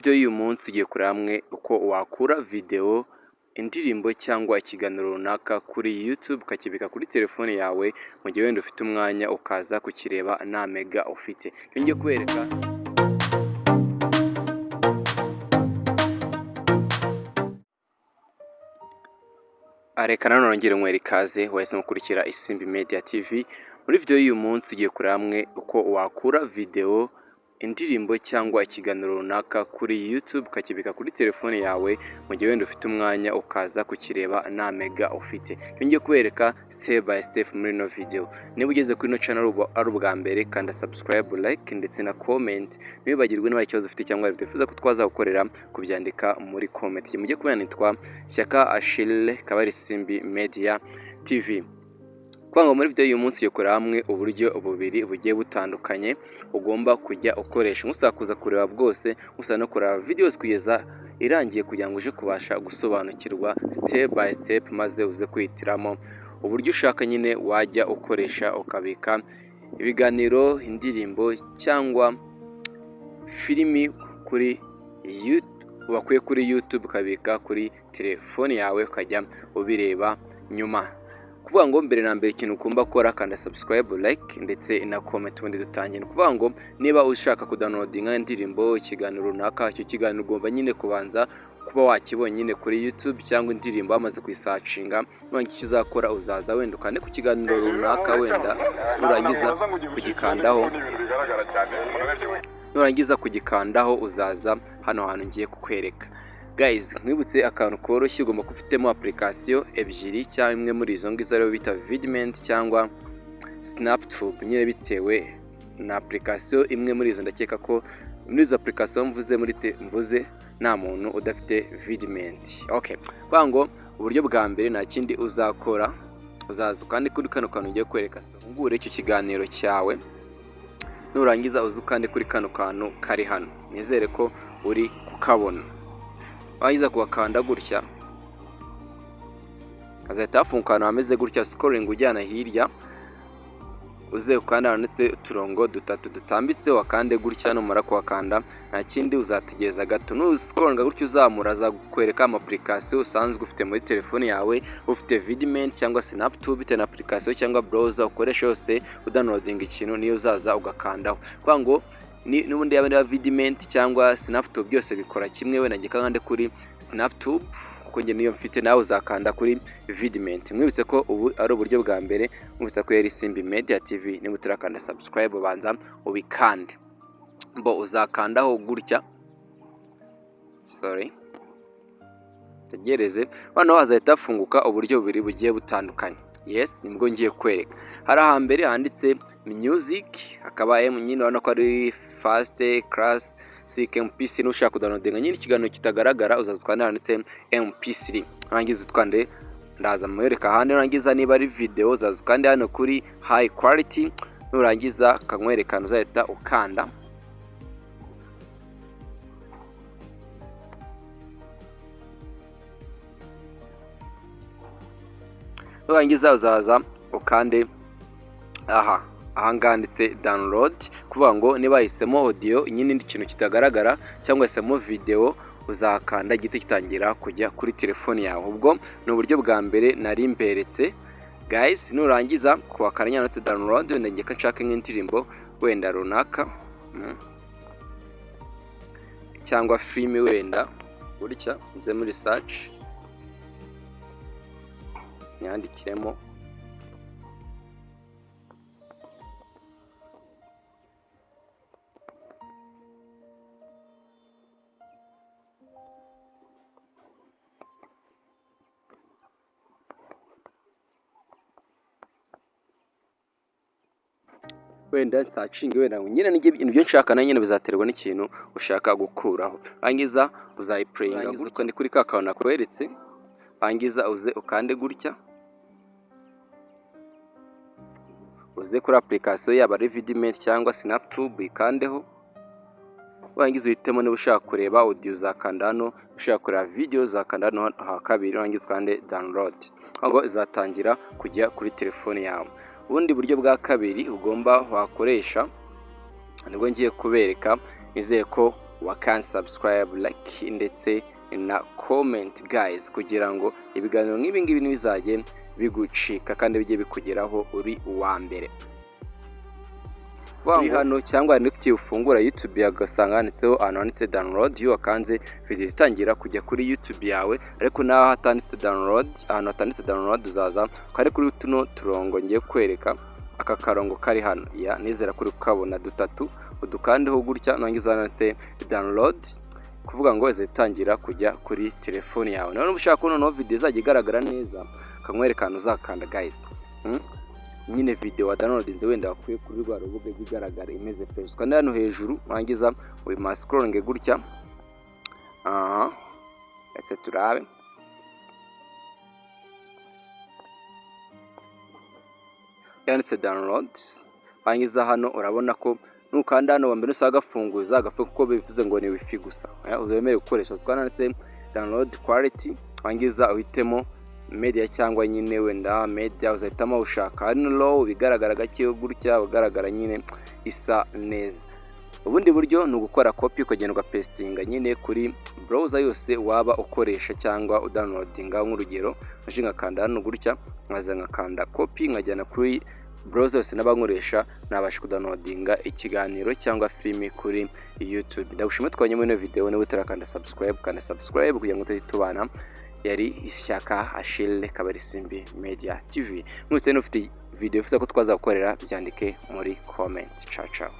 Video y'uyu munsi tugiye kureba hamwe uko wakura video, indirimbo cyangwa ikiganiro runaka kuri YouTube ukakibika kuri telefone yawe mu gihe wenda ufite umwanya ukaza kukireba nta mega ufite. Ngiye kubereka reka nanone nkwere ikaze wahise mukurikira Isimbi Media TV. Muri video y'uyu munsi tugiye kureba hamwe uko wakura video, indirimbo cyangwa ikiganiro runaka kuri YouTube ukakibika kuri telefone yawe mu gihe wenda ufite umwanya ukaza kukireba nta mega ufite. Ngiye kubereka step by step muri no video. Niba ugeze kuri no channel ari ubwa mbere kanda subscribe, like ndetse na comment. Nibagirwe niba ikibazo ufite cyangwa wifuza ko twaza gukorera kubyandika muri comment. Mujye kubanitwa Shyaka Achille kabari Isimbi Media TV. Kwanga muri video y'uyu munsi yokora hamwe uburyo bubiri bugiye butandukanye ugomba kujya ukoresha musakuza kureba bwose usa no kureba videos kugeza irangiye kugira ngo uje kubasha gusobanukirwa step by step maze uze kwihitiramo uburyo ushaka nyine wajya ukoresha ukabika ibiganiro, indirimbo cyangwa filimi kuri wakuye kuri YouTube ukabika kuri telefone yawe ukajya ubireba nyuma. Kuvuga ngo mbere na mbere ikintu ugomba gukora kanda subscribe, like ndetse na comment ubundi dutangiye. Kuvuga ngo niba ushaka kudownloadinga indirimbo, ikiganiro runaka, icyo kiganiro ugomba nyine kubanza kuba wakibonye nyine kuri YouTube cyangwa indirimbo bamaze kuyisacinga. None icyo uzakora uzaza wenda ukande ku kiganiro runaka, wenda nurangiza kugikandaho uzaza hano hantu ngiye kukwereka. Guys, mwibutse akantu koroshye ugomba kufitemo application ebyiri cyangwa imwe muri izo ngizo rero bita Vidment cyangwa SnapTube, nyine bitewe na application imwe muri izo. Ndakeka ko muri izo application mvuze nta muntu udafite Vidment. Okay, kwango uburyo bwa mbere nta kindi uzakora, uzaza kandi kuri kano kantu ngiye kwereka ngure icyo kiganiro cyawe, nurangiza uzukande kuri kano kantu kari hano. Nizere ko uri kukabona. Wahiza kuwakanda gutya kazahita hafungukana hameze gutya scrolling ujyana hirya, uze ukanda ndetse uturongo dutatu dutambitse wakande gutya. Numara kuwakanda nta kindi uzategereza gato, scrolling gutya uzamura za kwereka ama application usanzwe ufite muri telefone yawe, ufite Vidment cyangwa SnapTube bite na application cyangwa browser ukoresha yose udownloading ikintu niyo uzaza ugakandaho. Kwango n'ubundi yaba Vidment cyangwa SnapTube byose bikora kimwe. We nageka nkande kuri SnapTube kuko nge niyo mfite, nawe uzakanda kuri Vidment. Mwibutse ko ubu ari uburyo bwa mbere. Mwibutse ko yari Isimbi Media TV. Niba utarakanda subscribe banza ubikande, uzakandaho gutya, tegereze hano hazahita hafunguka uburyo bubiri bugiye butandukanye. Yes, nibwo ngiye kwereka. Hari ahambere handitse music, hakaba nyine urabona ko ari fast class MP3. Nushaka kudownloadinga nyine ikiganiro kitagaragara uzaza twandika handitse MP3, urangiza utwande ndaza mwereka hano. Urangiza niba ari video uzaza kandi hano kuri high quality, nurangiza kamwerekana uzahita ukanda. Nurangiza uzaza ukande aha nganditse download. Kuvuga ngo niba hisemo audio nyine indi kintu kitagaragara cyangwa hisemo video uzakanda gite kitangira kujya kuri telefone yawe. Ubwo ni uburyo bwa mbere nari mberetse. Guys, nurangiza kuwakanya ndetse download, wenda ngiye nshaka nk'indirimbo wenda runaka cyangwa film wenda gutya, nze muri search nyandikiremo wenda searching wenda nyine ibyo nshaka na nyine bizaterwa n'ikintu ushaka gukuraho. Rangiza uzayiplayinga gutya ndi kuri ka kantu nakweretse. Rangiza uze ukande gutya, uze kuri application yaba ari Vidment cyangwa SnapTube ikandeho. Rangiza uhitemo niba ushaka kureba audio uzakanda hano, ushaka kureba video uzakanda hano ha kabiri. Rangiza ukande download, ngo izatangira kujya kuri telefone yawe. Ubundi buryo bwa kabiri ugomba wakoresha nibwo ngiye kubereka. Nizeye ko wakanda subscribe, like ndetse na comment guys, kugira ngo ibiganiro nk'ibi ngibi ntibizajye bigucika kandi bijye bikugeraho uri uwa mbere. Uri hano cyangwa ni ufungura YouTube yagasanga handitseho handitse download, iyo wakanze video itangira kujya kuri YouTube yawe, ariko naho hatanditse download, ahantu hatanditse download uzaza kare kuri tuno turongo ngiye kwereka, aka karongo kari hano ya nizera kuri kukabona dutatu, udukandeho gutya nangiza handitse download, kuvuga ngo izatangira kujya kuri telefone yawe. None ushaka no video izajya igaragara neza, kamwerekana uzakanda guys. Nyine video wa downloadinze wenda wakwiye kuri rwa rubuga igaragara imeze fresh. Kandi hano hejuru wangiza we scrolling gutya. Etse turabe. Yanditse download. Wangiza hano urabona ko nukanda hano wambere usagafunguza agafu kuko bivuze ngo ni wifi gusa. Uzemere gukoresha twananditse download quality, wangiza uhitemo media cyangwa nyine wenda media uzahitamo ushaka hano low bigaragara gake gutya, ugaragara nyine isa neza. Ubundi buryo ni ugukora copy ukagenda ugapastinga nyine kuri browser yose waba ukoresha cyangwa udownloadinga. Nk'urugero nje ngakanda hano gutya, nkaza ngakanda copy nkajyana kuri browser yose nabankoresha, nabasha kudownloadinga ikiganiro cyangwa film kuri YouTube. Ndagushimira twanye muri video, niba utarakanda subscribe kandi subscribe kugira ngo tubana. Yari Ishyaka Achille Kabarisimbi Media TV. Mwese n'ufite video ufite ko twazakorera byandike muri comment. Ciao ciao.